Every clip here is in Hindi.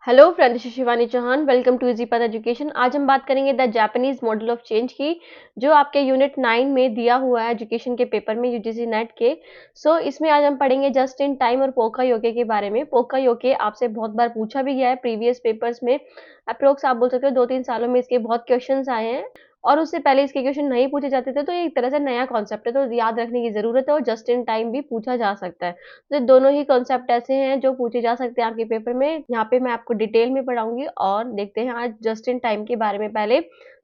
Hello friend, this is Shivani Chauhan. Welcome to Easypath education. आज हम बात करेंगे the Japanese model of change की, जो आपके यूनिट 9 में दिया हुआ है एजुकेशन के पेपर में, यूजीसी नेट के। इसमें आज हम पढ़ेंगे जस्ट इन टाइम और पोका योके के बारे में। पोका योके आपसे बहुत बार पूछा भी गया है प्रीवियस पेपर्स में। अप्रोक्स आप बोल सकते हो 2-3 सालों में इसके बहुत क्वेश्चंस आए हैं, और उससे पहले इसके क्वेश्चन नहीं पूछे जाते थे। तो ये एक तरह से नया कॉन्सेप्ट है, तो याद रखने की जरूरत है, और जस्ट इन टाइम भी पूछा जा सकता है। तो दोनों ही कॉन्सेप्ट ऐसे हैं जो पूछे जा सकते हैं आपके पेपर में। यहाँ पे मैं आपको डिटेल में पढ़ाऊंगी, और देखते हैं आज जस्ट इन टाइम के बारे में। पहले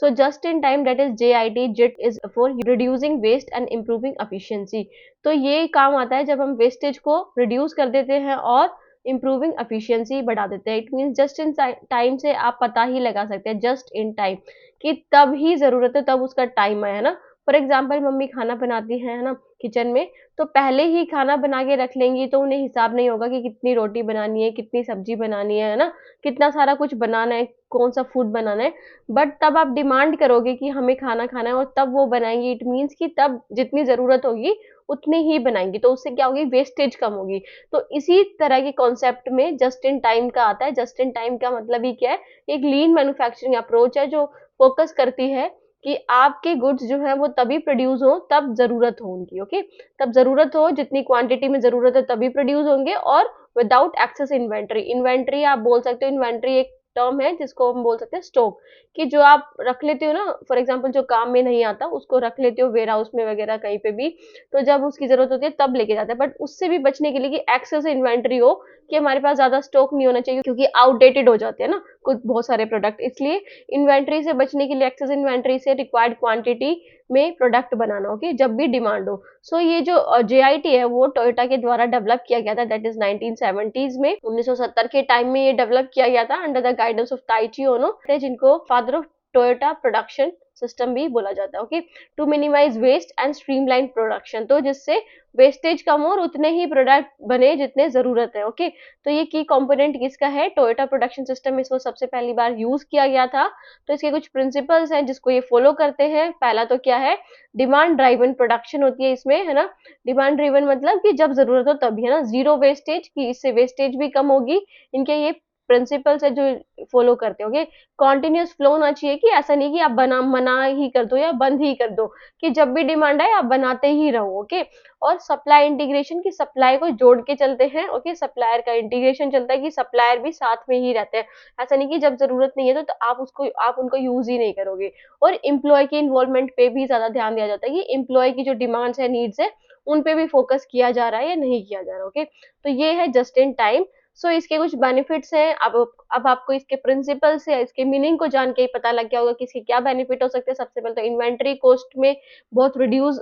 just in time, that is JIT, JIT is for reducing waste and improving efficiency. तो ये काम आता है जब हम वेस्टेज को रिड्यूस कर देते हैं और इम्प्रूविंग एफिशिएंसी बढ़ा देते हैं। It means just in time से आप पता ही लगा सकते हैं, जस्ट इन टाइम, कि तब ही जरूरत है, तब उसका टाइम है ना। फॉर एग्जाम्पल, मम्मी खाना बनाती है ना किचन में, तो पहले ही खाना बना के रख लेंगी, तो उन्हें हिसाब नहीं होगा कि कितनी रोटी बनानी है, कितनी सब्जी बनानी है ना, कितना सारा कुछ बनाना है, कौन सा फूड बनाना है। बट तब आप डिमांड करोगे कि हमें खाना खाना है, और तब वो बनाएंगी। इट मीन्स कि तब जितनी जरूरत होगी उतनी ही बनाएंगी, तो उससे क्या होगी, वेस्टेज कम होगी। तो इसी तरह के कॉन्सेप्ट में जस्ट इन टाइम का आता है। जस्ट इन टाइम का मतलब ही क्या है, एक लीन मैन्युफैक्चरिंग अप्रोच है जो फोकस करती है कि आपके गुड्स जो है वो तभी प्रोड्यूस हो तब जरूरत हो उनकी। ओके, तब जरूरत हो, जितनी क्वांटिटी में जरूरत है तभी प्रोड्यूस होंगे, और विदाउट एक्सेस इन्वेंट्री। इन्वेंट्री आप बोल सकते हो, इन्वेंट्री एक टर्म है जिसको हम बोल सकते हैं स्टॉक, कि जो आप रख लेते हो ना, फॉर एग्जांपल जो काम में नहीं आता उसको रख लेते हो वेयर हाउस में वगैरह कहीं पे भी, तो जब उसकी जरूरत होती है तब लेके जाते हैं। बट उससे भी बचने के लिए कि एक्सेस इन्वेंट्री हो, कि हमारे पास ज्यादा स्टॉक नहीं होना चाहिए, क्योंकि आउटडेटेड हो जाते हैं ना कुछ बहुत सारे प्रोडक्ट। इसलिए इन्वेंट्री से बचने के लिए एक्सेस इन्वेंट्री से रिक्वायर्ड क्वांटिटी में प्रोडक्ट बनाना, ओके, जब भी डिमांड हो। ये जो JIT है वो टोयोटा के द्वारा डेवलप किया गया था, दैट इज 1970s में, 1970 के टाइम में ये डेवलप किया गया था under the guidance of Taiichi Ohno, जिनको father of Toyota production system भी बोला जाता है। Okay, to minimise waste and streamline production, तो जिससे वेस्टेज कम हो और उतने ही प्रोडक्ट बने जितने जरूरत है। ओके, तो ये की कंपोनेंट किसका है, टोयोटा प्रोडक्शन सिस्टम। इसको सबसे पहली बार यूज किया गया था। तो इसके कुछ प्रिंसिपल्स हैं जिसको ये फॉलो करते हैं। पहला तो क्या है, डिमांड ड्राइवन प्रोडक्शन होती है इसमें, है ना। डिमांड ड्रिवन मतलब कि जब जरूरत हो तभी, है ना। जीरो वेस्टेज, की इससे वेस्टेज भी कम होगी। इनके ये प्रिंसिपल्स है जो फॉलो करते होंगे। कॉन्टिन्यूस फ्लो होना चाहिए, कि ऐसा नहीं कि आप बना मना ही कर दो या बंद ही कर दो, कि जब भी डिमांड आए आप बनाते ही रहो। ओके, और सप्लाई इंटीग्रेशन, की सप्लाई को जोड़ के चलते हैं। ओके, सप्लायर का इंटीग्रेशन चलता है, कि सप्लायर भी साथ में ही रहते हैं। ऐसा नहीं कि जब जरूरत नहीं है तो आप उनको यूज ही नहीं करोगे। और एम्प्लॉय के इन्वॉल्वमेंट पे भी ज्यादा ध्यान दिया जाता है, कि एम्प्लॉय की जो डिमांड्स है, नीड्स है, उन पे भी फोकस किया जा रहा है या नहीं किया जा रहा। ओके, तो ये है जस्ट इन टाइम। इसके कुछ बेनिफिट्स हैं। अब आपको इसके प्रिंसिपल से इसके मीनिंग को जान के ही पता लग गया होगा कि इसके क्या बेनिफिट हो सकते हैं। सबसे पहले तो इन्वेंट्री कॉस्ट में बहुत रिड्यूस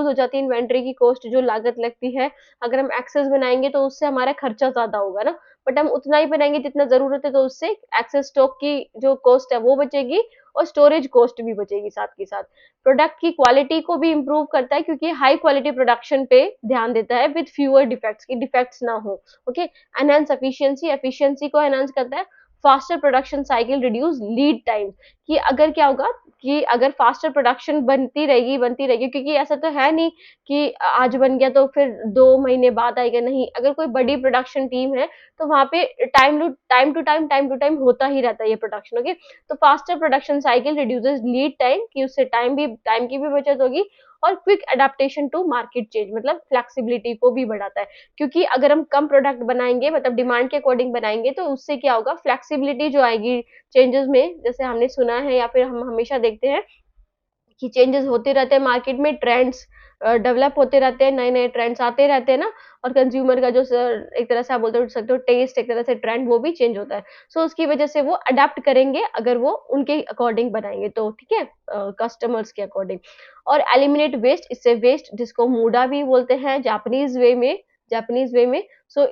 हो जाती है इन्वेंट्री की कॉस्ट, जो लागत लगती है। अगर हम एक्सेस बनाएंगे तो उससे हमारा खर्चा ज्यादा होगा ना, बट हम उतना ही बनाएंगे जितना जरूरत है, तो उससे एक्सेस स्टॉक की जो कॉस्ट है वो बचेगी, और स्टोरेज कॉस्ट भी बचेगी साथ के साथ। प्रोडक्ट की क्वालिटी को भी इम्प्रूव करता है, क्योंकि हाई क्वालिटी प्रोडक्शन पे ध्यान देता है, विद फ्यूअर डिफेक्ट्स, की डिफेक्ट्स ना हो। ओके, एनहांस एफिशिएंसी, एफिशिएंसी को एनहांस करता है। Faster production cycle, reduce lead time, कि अगर क्या होगा, कि अगर फास्टर प्रोडक्शन बनती रहेगी, क्योंकि ऐसा तो है नहीं कि आज बन गया तो फिर 2 महीने बाद आएगा, नहीं। अगर कोई बड़ी प्रोडक्शन टीम है तो वहां पे टाइम टू टाइम होता ही रहता है ये प्रोडक्शन। ओके, तो faster production cycle reduces lead time, कि उससे टाइम की भी बचत होगी। और quick adaptation to market change, मतलब फ्लेक्सिबिलिटी को भी बढ़ाता है, क्योंकि अगर हम कम प्रोडक्ट बनाएंगे, मतलब डिमांड के अकॉर्डिंग बनाएंगे, तो उससे क्या होगा, फ्लेक्सिबिलिटी जो आएगी चेंजेस में, जैसे हमने सुना है या फिर हम हमेशा देखते हैं कि चेंजेस होते रहते हैं मार्केट में, ट्रेंड्स डेवलप होते रहते हैं, नए नए ट्रेंड्स आते रहते हैं ना। और कंज्यूमर का जो एक तरह से आप बोलते हो सकते हो टेस्ट, एक तरह से ट्रेंड, वो भी चेंज होता है। उसकी वजह से वो अडेप्ट करेंगे अगर वो उनके अकॉर्डिंग बनाएंगे तो, ठीक है, कस्टमर्स के अकॉर्डिंग। और एलिमिनेट वेस्ट, इससे वेस्ट जिसको मूडा भी बोलते हैं जापानीज वे में।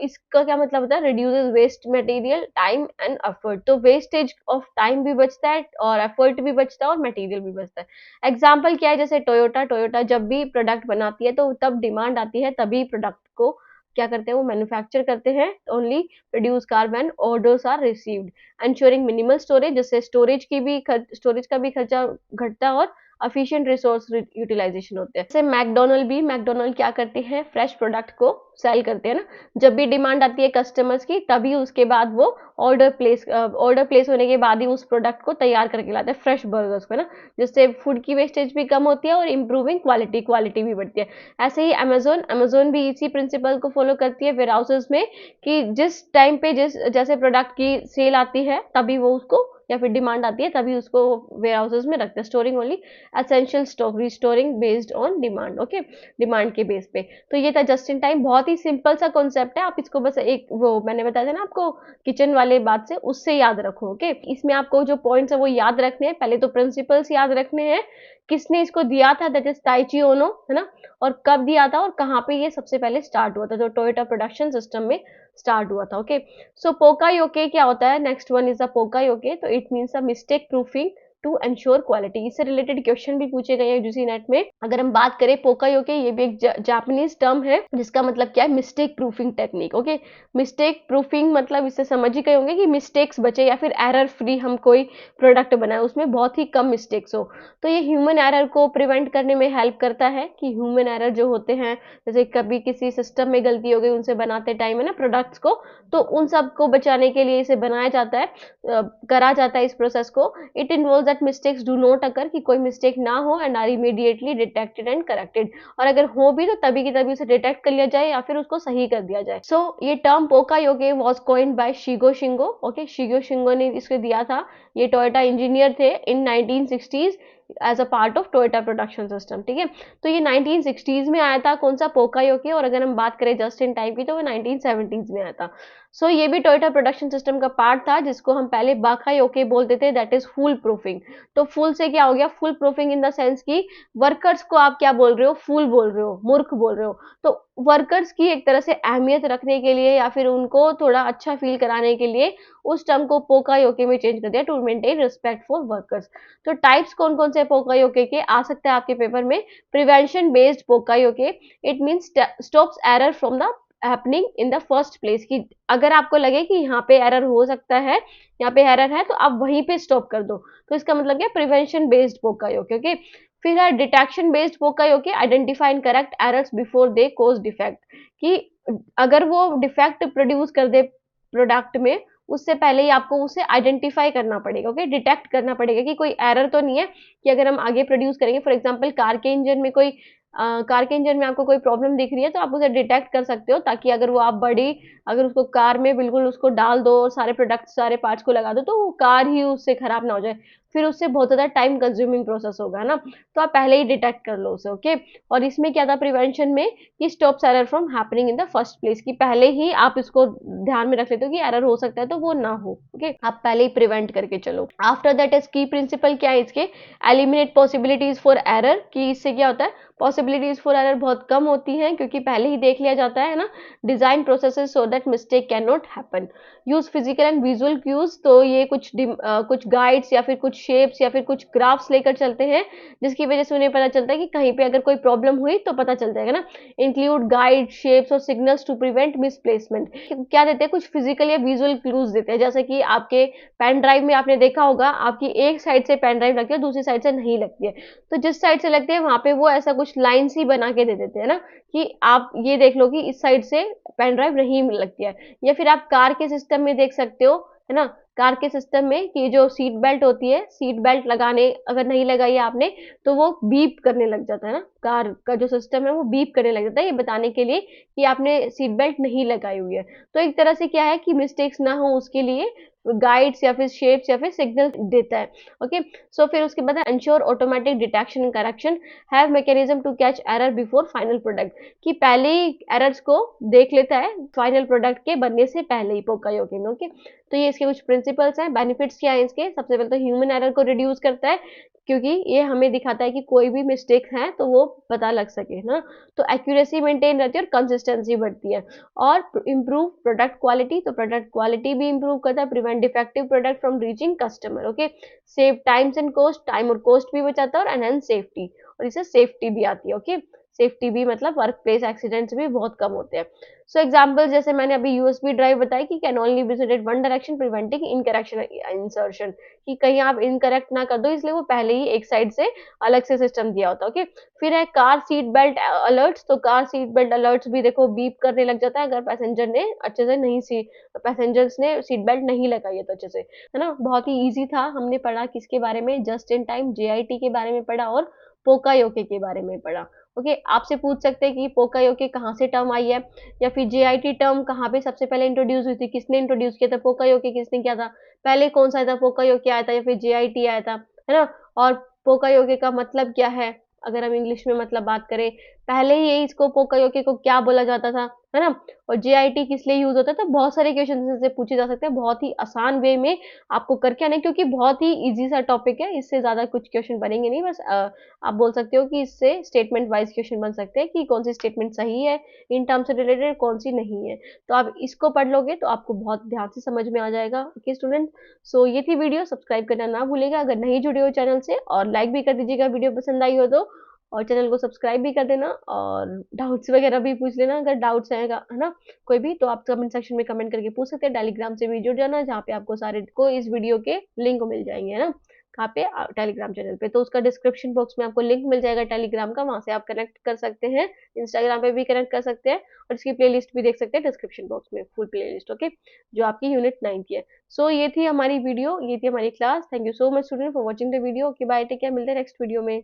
इसका क्या मतलब होता है, reduces waste material, time and effort. तो वेस्टेज ऑफ टाइम भी बचता है, और एफर्ट भी बचता है, और मटेरियल भी बचता है। एग्जाम्पल क्या है, जैसे टोयोटा जब भी प्रोडक्ट बनाती है तो तब डिमांड आती है, तभी प्रोडक्ट को क्या करते हैं, वो मैन्युफैक्चर करते हैं। Only produce car when orders are received, ensuring minimal storage, जिससे स्टोरेज का भी खर्चा घटता है, और एफिशिएंट रिसोर्स यूटिलाइजेशन होते हैं। जैसे मैकडोनल्ड क्या करते हैं, फ्रेश प्रोडक्ट को सेल करते हैं ना, जब भी डिमांड आती है कस्टमर्स की तभी उसके बाद वो ऑर्डर प्लेस होने के बाद ही उस प्रोडक्ट को तैयार करके लाते हैं, फ्रेश बर्गर्स को ना, जिससे फूड की वेस्टेज भी कम होती है और इम्प्रूविंग क्वालिटी भी बढ़ती है। ऐसे ही अमेजोन भी इसी प्रिंसिपल को फॉलो करती है वेयर हाउसेस में, कि जिस टाइम पे जैसे प्रोडक्ट की सेल आती है तभी वो उसको, या फिर डिमांड आती है तभी उसको वेयर हाउसेस में रखते हैं, storing only essential stock, restoring based on demand. Okay, demand के बेस पे। तो ये था जस्ट इन टाइम, बहुत ही सिंपल सा कॉन्सेप्ट है, आप इसको बस एक वो मैंने बताया था ना आपको किचन वाले बात से, उससे याद रखो। ओके, इसमें आपको जो पॉइंट्स है वो याद रखने हैं, पहले तो प्रिंसिपल्स याद रखने हैं, किसने इसको दिया था, दैट इज ताइची ओनो, है ना, और कब दिया था और कहाँ पे ये सबसे पहले स्टार्ट हुआ था, जो टोयोटा प्रोडक्शन सिस्टम में स्टार्ट हुआ था। ओके, सो पोका योके क्या होता है, next one is the poka yoke, तो it means a mistake proofing to ensure quality. इससे रिलेटेड क्वेश्चन भी पूछे गए हैं यूजीसी नेट में। अगर हम बात करें पोका योके, ये भी एक जापानीज टर्म है जिसका मतलब क्या है, mistake proofing technique. Okay, mistake proofing मतलब इससे समझ ही गए होंगे कि मिस्टेक्स बचे या फिर एरर फ्री हम कोई प्रोडक्ट बनाए, उसमें बहुत ही कम मिस्टेक्स हो। तो ये ह्यूमन एरर को प्रिवेंट करने में हेल्प करता है, कि ह्यूमन एरर जो होते हैं, जैसे कभी किसी सिस्टम में गलती हो गई उनसे बनाते टाइम, है ना, प्रोडक्ट्स को, तो उन सब को बचाने के लिए इसे बनाया जाता है, करा जाता है इस प्रोसेस को। It involves that mistakes do not occur, कि कोई मिस्टेक ना हो and are immediately detected and corrected, और अगर हो भी तो तभी की तभी उसे डिटेक्ट कर लिया जाए या फिर उसको सही कर दिया जाए। सो ये term poka yoke was coined by Shigo Shingo. Okay, Shigo Shingo ने इसको दिया था, ये टोयोटा इंजीनियर थे in 1960s as a part of Toyota production system. ठीक है, तो ये 1960s में आया था, कौन सा, पोका योके, और अगर हम बात करें जस्ट इन टाइम की तो वो 1970s में आया था। सो ये भी टोयोटा प्रोडक्शन सिस्टम का पार्ट था, जिसको हम पहले बाका योके बोलते थे, दैट इज फुल प्रूफिंग। तो फुल से क्या हो गया, full proofing in the sense की वर्कर्स को आप क्या बोल रहे हो, फूल बोल रहे हो, मूर्ख बोल रहे हो। तो वर्कर्स की एक तरह से अहमियत रखने के लिए या फिर उनको थोड़ा अच्छा फील कराने के लिए उस टर्म को पोका योके में चेंज कर दिया, to maintain respect for workers. तो टाइप्स कौन कौन से पोका योके के आ सकते हैं आपके पेपर में, prevention based poka yoke, it means stops error from the happening in the first place, कि अगर आपको लगे कि यहाँ पे एरर हो सकता है, यहाँ पे एरर है, तो आप वहीं पे स्टॉप कर दो। तो इसका मतलब क्या, प्रिवेंशन बेस्ड पोका योके। ओके, फिर है detection based poka yoke, identify and correct errors before they cause defect, कि अगर वो डिफेक्ट प्रोड्यूस कर दे प्रोडक्ट में, उससे पहले ही आपको उसे आइडेंटिफाई करना पड़ेगा। ओके, डिटेक्ट करना पड़ेगा कि कोई एरर तो नहीं है, कि अगर हम आगे प्रोड्यूस करेंगे, फॉर एग्जांपल कार के इंजन में आपको कोई प्रॉब्लम दिख रही है, तो आप उसे डिटेक्ट कर सकते हो, ताकि अगर वो आप अगर उसको कार में बिल्कुल उसको डाल दो और सारे प्रोडक्ट सारे पार्ट्स को लगा दो, तो वो कार ही उससे खराब ना हो जाए, फिर उससे बहुत ज़्यादा टाइम कंज्यूमिंग प्रोसेस होगा, है ना। तो आप पहले ही डिटेक्ट कर लो उसे। ओके, और इसमें क्या था प्रिवेंशन में, कि stops error from happening in the first place, कि पहले ही आप इसको ध्यान में रख लेते हो कि एरर हो सकता है, तो वो ना हो। ओके, आप पहले ही प्रिवेंट करके चलो। आफ्टर दैट इज की प्रिंसिपल क्या है इसके, एलिमिनेट पॉसिबिलिटीज फॉर एरर, कि इससे क्या होता है, पॉसिबिलिटीज फॉर एरर बहुत कम होती हैं, क्योंकि पहले ही देख लिया जाता है ना, design processes so that mistake can not happen. Use physical and visual cues, तो ये कुछ गाइड्स या फिर कुछ शेप्स या फिर कुछ ग्राफ्स लेकर चलते हैं, जिसकी वजह से उन्हें पता चलता है कि कहीं पे अगर कोई प्रॉब्लम हुई तो पता चल जाएगा ना। इंक्लूड गाइड शेप्स और सिग्नल्स टू प्रिवेंट मिसप्लेसमेंट, क्या देते हैं, कुछ फिजिकल या विजुअल क्लूज देते हैं, जैसे कि आपके पेन ड्राइव में आपने देखा होगा, आपकी एक साइड से पेन ड्राइव लगती है, दूसरी साइड से नहीं लगती है, तो जिस साइड से लगती है वहां पे वो ऐसा कुछ लाइन्स ही बना के दे देते हैं ना, कि आप ये देख लो कि इस साइड से पेन ड्राइव नहीं लगती है। या फिर आप कार के सिस्टम में देख सकते हो, है ना, कार के सिस्टम में कि जो सीट बेल्ट होती है, सीट बेल्ट लगाने अगर नहीं लगाई है आपने, तो वो बीप करने लग जाता है ना, कार का जो सिस्टम है वो बीप करने लग जाता है, ये बताने के लिए कि आपने सीट बेल्ट नहीं लगाई हुई है। तो एक तरह से क्या है कि मिस्टेक्स ना हो उसके लिए गाइड्स या फिर शेप्स या फिर सिग्नल देता है। ओके, सो फिर उसके बाद ensure automatic detection and correction, have mechanism to catch error before final product, कि पहले ही एरर्स को देख लेता है फाइनल प्रोडक्ट के बनने से पहले ही पोका योके में। ओके, तो ये इसके कुछ प्रिंसिपल्स हैं। बेनिफिट्स क्या है इसके, सबसे पहले तो ह्यूमन एरर को रिड्यूस करता है, क्योंकि ये हमें दिखाता है कि कोई भी मिस्टेक है तो वो पता लग सके ना। तो एक्यूरेसी मेंटेन रहती है और कंसिस्टेंसी बढ़ती है, और इम्प्रूव प्रोडक्ट क्वालिटी, तो प्रोडक्ट क्वालिटी भी इम्प्रूव करता है, prevent defective product from reaching customer. Okay, save times and cost, time और कॉस्ट भी बचाता है, और एनहेंस सेफ्टी, और इससे सेफ्टी भी आती है। ओके, सेफ्टी भी मतलब वर्क प्लेस एक्सीडेंट्स भी बहुत कम होते हैं। सो एग्जाम्पल जैसे मैंने अभी यूएसबी ड्राइव बताई कि can only be visited one direction preventing incorrection insertion, कि कहीं आप इनकरेक्ट ना कर दो, इसलिए वो पहले ही एक साइड से अलग से सिस्टम दिया होता है। ओके, फिर है कार सीट बेल्ट अलर्ट्स। तो कार सीट बेल्ट अलर्ट्स भी देखो बीप करने लग जाता है अगर पैसेंजर ने अच्छे से नहीं सी पैसेंजर्स ने सीट बेल्ट नहीं लगाई है तो अच्छे से, है ना। बहुत ही इजी था। हमने पढ़ा किसके बारे में, जस्ट इन टाइम जेआईटी के बारे में पढ़ा और पोका योके के बारे में पढ़ा। ओके, आपसे पूछ सकते हैं कि पोका योके कहाँ से टर्म आई है, या फिर जेआईटी टर्म कहाँ पे सबसे पहले इंट्रोड्यूस हुई थी, किसने इंट्रोड्यूस किया था, पोका योके किसने किया था, पहले कौन सा आया था, पोका योके आया था या फिर जेआईटी आया था, है ना। और पोका योके का मतलब क्या है, अगर हम इंग्लिश में मतलब बात करें, पहले ही इसको पोका योके को क्या बोला जाता था, है ना। और जेआईटी किस लिए यूज होता है, तो बहुत सारे क्वेश्चन से पूछे जा सकते हैं, बहुत ही आसान वे में आपको करके आना है, क्योंकि बहुत ही इजी सा टॉपिक है, इससे ज्यादा कुछ क्वेश्चन बनेंगे नहीं। बस आप बोल सकते हो कि इससे स्टेटमेंट वाइज क्वेश्चन बन सकते हैं कि कौन सी स्टेटमेंट सही है इन टर्म से रिलेटेड, कौन सी नहीं है। तो आप इसको पढ़ लोगे तो आपको बहुत ध्यान से समझ में आ जाएगा। ओके स्टूडेंट, सो ये थी वीडियो, सब्सक्राइब करना ना भूलेगा अगर नहीं जुड़े हो चैनल से, और लाइक भी कर दीजिएगा वीडियो पसंद आई हो तो, और चैनल को सब्सक्राइब भी कर देना, और डाउट्स वगैरह भी पूछ लेना अगर डाउट्स आएगा, है ना, कोई भी, तो आप कमेंट सेक्शन में कमेंट करके पूछ सकते हैं। टेलीग्राम से भी जुड़ जाना, जहाँ पे आपको सारे को इस वीडियो के लिंक मिल जाएंगे, है ना। कहाँ पे, टेलीग्राम चैनल पे, तो उसका डिस्क्रिप्शन बॉक्स में आपको लिंक मिल जाएगा टेलीग्राम का, वहां से आप कनेक्ट कर सकते हैं। इंस्टाग्राम पे भी कनेक्ट कर सकते हैं, और इसकी प्लेलिस्ट भी देख सकते हैं डिस्क्रिप्शन बॉक्स में, फुल प्लेलिस्ट। ओके, जो आपकी यूनिट 9 की है। सो ये थी हमारी वीडियो, ये थी हमारी class. Thank you so much student for watching the video. Okay bye, take care, मिलते हैं नेक्स्ट वीडियो में।